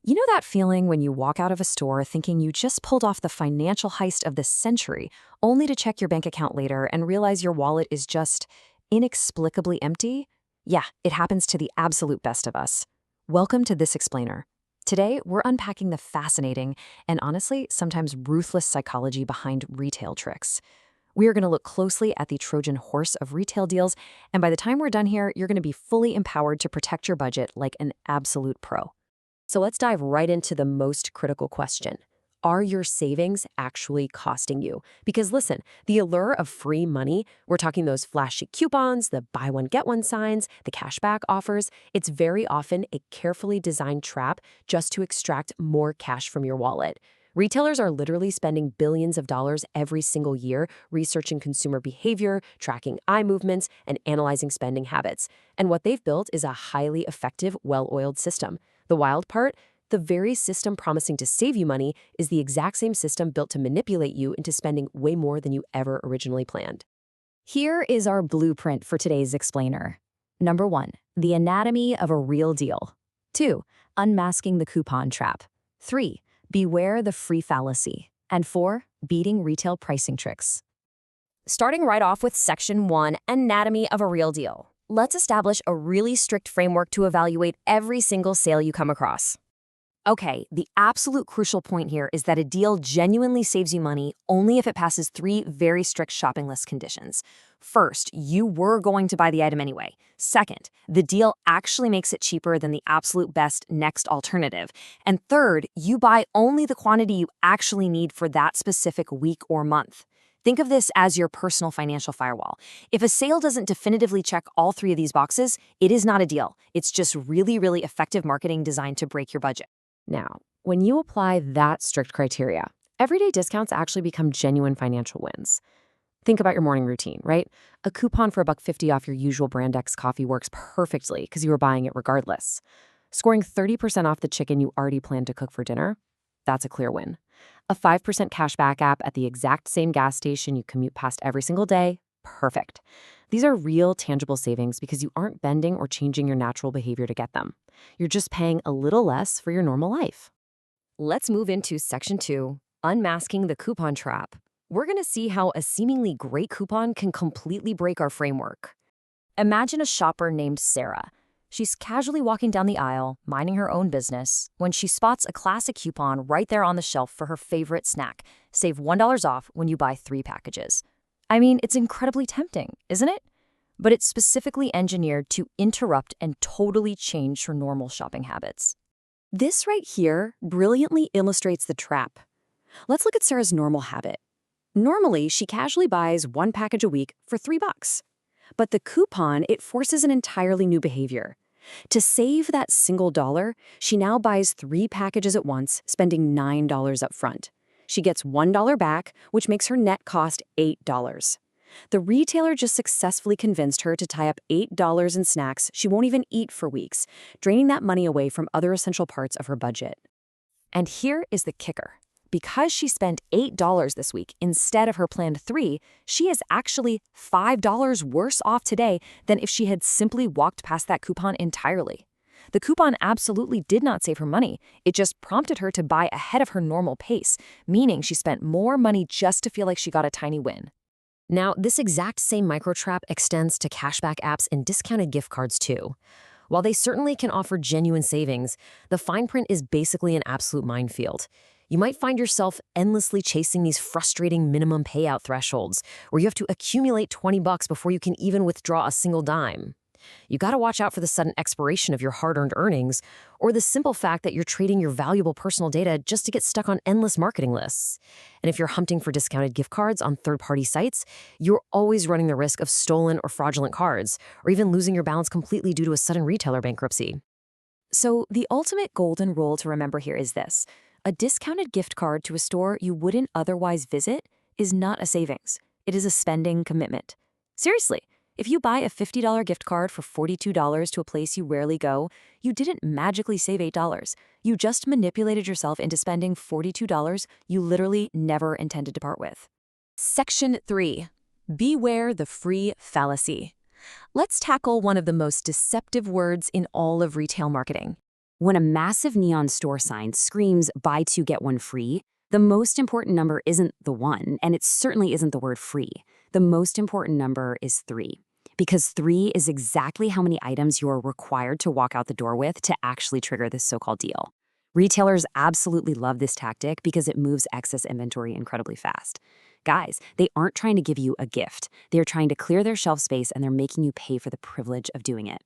You know that feeling when you walk out of a store thinking you just pulled off the financial heist of the century, only to check your bank account later and realize your wallet is just inexplicably empty? Yeah, it happens to the absolute best of us. Welcome to This Explainer. Today, we're unpacking the fascinating and honestly, sometimes ruthless psychology behind retail tricks. We are going to look closely at the Trojan horse of retail deals, and by the time we're done here, you're going to be fully empowered to protect your budget like an absolute pro. So let's dive right into the most critical question. Are your savings actually costing you? Because listen, the allure of free money, we're talking those flashy coupons, the buy one, get one signs, the cashback offers, it's very often a carefully designed trap just to extract more cash from your wallet. Retailers are literally spending billions of dollars every single year researching consumer behavior, tracking eye movements, and analyzing spending habits. And what they've built is a highly effective, well-oiled system. The wild part? The very system promising to save you money is the exact same system built to manipulate you into spending way more than you ever originally planned. Here is our blueprint for today's explainer. Number 1, the anatomy of a real deal. 2, unmasking the coupon trap. 3, beware the free fallacy. And 4, beating retail pricing tricks. Starting right off with Section 1, Anatomy of a Real Deal. Let's establish a really strict framework to evaluate every single sale you come across. Okay, the absolute crucial point here is that a deal genuinely saves you money only if it passes 3 very strict shopping list conditions. First, you were going to buy the item anyway. Second, the deal actually makes it cheaper than the absolute best next alternative. And third, you buy only the quantity you actually need for that specific week or month. Think of this as your personal financial firewall. If a sale doesn't definitively check all 3 of these boxes, it is not a deal. It's just really, really effective marketing designed to break your budget. Now, when you apply that strict criteria, everyday discounts actually become genuine financial wins. Think about your morning routine, right? A coupon for $1.50 off your usual Brand X coffee works perfectly because you were buying it regardless. Scoring 30% off the chicken you already planned to cook for dinner? That's a clear win. A 5% cashback app at the exact same gas station you commute past every single day? Perfect. These are real, tangible savings because you aren't bending or changing your natural behavior to get them. You're just paying a little less for your normal life. Let's move into Section 2, Unmasking the Coupon Trap. We're going to see how a seemingly great coupon can completely break our framework. Imagine a shopper named Sarah. She's casually walking down the aisle, minding her own business, when she spots a classic coupon right there on the shelf for her favorite snack. Save $1 off when you buy 3 packages. I mean, it's incredibly tempting, isn't it? But it's specifically engineered to interrupt and totally change her normal shopping habits. This right here brilliantly illustrates the trap. Let's look at Sarah's normal habit. Normally, she casually buys 1 package a week for $3. But the coupon, it forces an entirely new behavior. To save that single dollar, she now buys 3 packages at once, spending $9 up front. She gets $1 back, which makes her net cost $8. The retailer just successfully convinced her to tie up $8 in snacks she won't even eat for weeks, draining that money away from other essential parts of her budget. And here is the kicker. Because she spent $8 this week instead of her planned 3, she is actually $5 worse off today than if she had simply walked past that coupon entirely. The coupon absolutely did not save her money. It just prompted her to buy ahead of her normal pace, meaning she spent more money just to feel like she got a tiny win. Now, this exact same microtrap extends to cashback apps and discounted gift cards too. While they certainly can offer genuine savings, the fine print is basically an absolute minefield. You might find yourself endlessly chasing these frustrating minimum payout thresholds, where you have to accumulate $20 before you can even withdraw a single dime. You gotta watch out for the sudden expiration of your hard-earned earnings, or the simple fact that you're trading your valuable personal data just to get stuck on endless marketing lists. And if you're hunting for discounted gift cards on third-party sites, you're always running the risk of stolen or fraudulent cards, or even losing your balance completely due to a sudden retailer bankruptcy. So the ultimate golden rule to remember here is this. A discounted gift card to a store you wouldn't otherwise visit is not a savings. It is a spending commitment. Seriously, if you buy a $50 gift card for $42 to a place you rarely go, you didn't magically save $8. You just manipulated yourself into spending $42 you literally never intended to part with. Section 3. Beware the free fallacy. Let's tackle one of the most deceptive words in all of retail marketing. When a massive neon store sign screams buy two get one free, the most important number isn't the one, and it certainly isn't the word free. The most important number is 3. Because 3 is exactly how many items you're required to walk out the door with to actually trigger this so-called deal. Retailers absolutely love this tactic because it moves excess inventory incredibly fast. Guys, they aren't trying to give you a gift. They're trying to clear their shelf space, and they're making you pay for the privilege of doing it.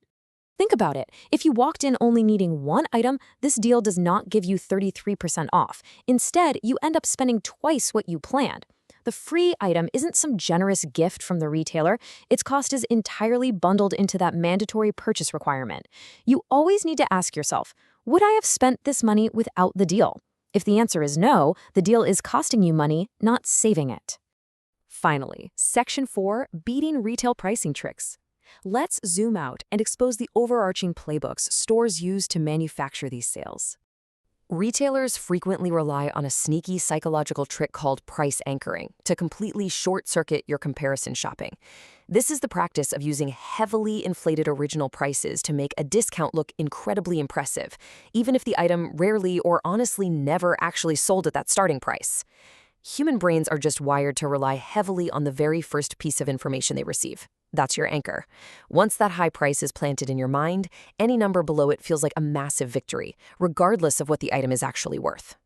Think about it. If you walked in only needing one item, this deal does not give you 33% off. Instead, you end up spending twice what you planned. The free item isn't some generous gift from the retailer. Its cost is entirely bundled into that mandatory purchase requirement. You always need to ask yourself, would I have spent this money without the deal? If the answer is no, the deal is costing you money, not saving it. Finally, Section 4, Beating Retail Pricing Tricks. Let's zoom out and expose the overarching playbooks stores use to manufacture these sales. Retailers frequently rely on a sneaky psychological trick called price anchoring to completely short-circuit your comparison shopping. This is the practice of using heavily inflated original prices to make a discount look incredibly impressive, even if the item rarely or honestly never actually sold at that starting price. Human brains are just wired to rely heavily on the very first piece of information they receive. That's your anchor. Once that high price is planted in your mind, any number below it feels like a massive victory, regardless of what the item is actually worth.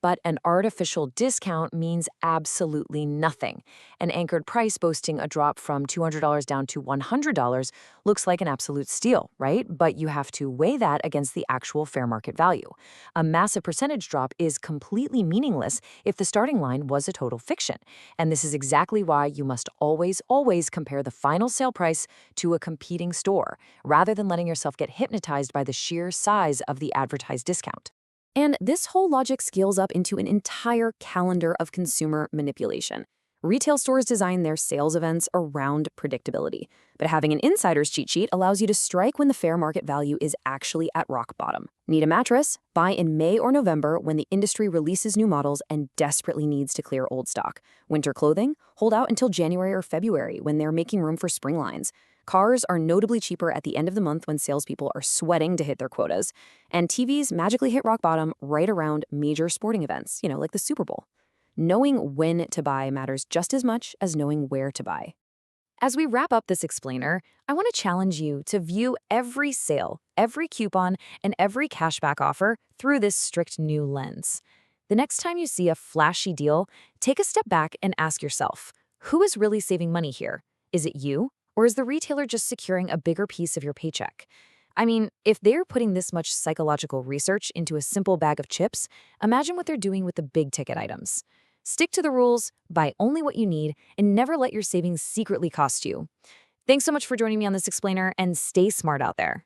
But an artificial discount means absolutely nothing. An anchored price boasting a drop from $200 down to $100 looks like an absolute steal, right? But you have to weigh that against the actual fair market value. A massive percentage drop is completely meaningless if the starting line was a total fiction. And this is exactly why you must always compare the final sale price to a competing store, rather than letting yourself get hypnotized by the sheer size of the advertised discount. And this whole logic scales up into an entire calendar of consumer manipulation. Retail stores design their sales events around predictability, but having an insider's cheat sheet allows you to strike when the fair market value is actually at rock bottom. Need a mattress? Buy in May or November when the industry releases new models and desperately needs to clear old stock. Winter clothing? Hold out until January or February when they're making room for spring lines. Cars are notably cheaper at the end of the month when salespeople are sweating to hit their quotas. And TVs magically hit rock bottom right around major sporting events, like the Super Bowl. Knowing when to buy matters just as much as knowing where to buy. As we wrap up this explainer, I want to challenge you to view every sale, every coupon, and every cashback offer through this strict new lens. The next time you see a flashy deal, take a step back and ask yourself, who is really saving money here? Is it you? Or is the retailer just securing a bigger piece of your paycheck? I mean, if they're putting this much psychological research into a simple bag of chips, imagine what they're doing with the big-ticket items. Stick to the rules, buy only what you need, and never let your savings secretly cost you. Thanks so much for joining me on this explainer, and stay smart out there.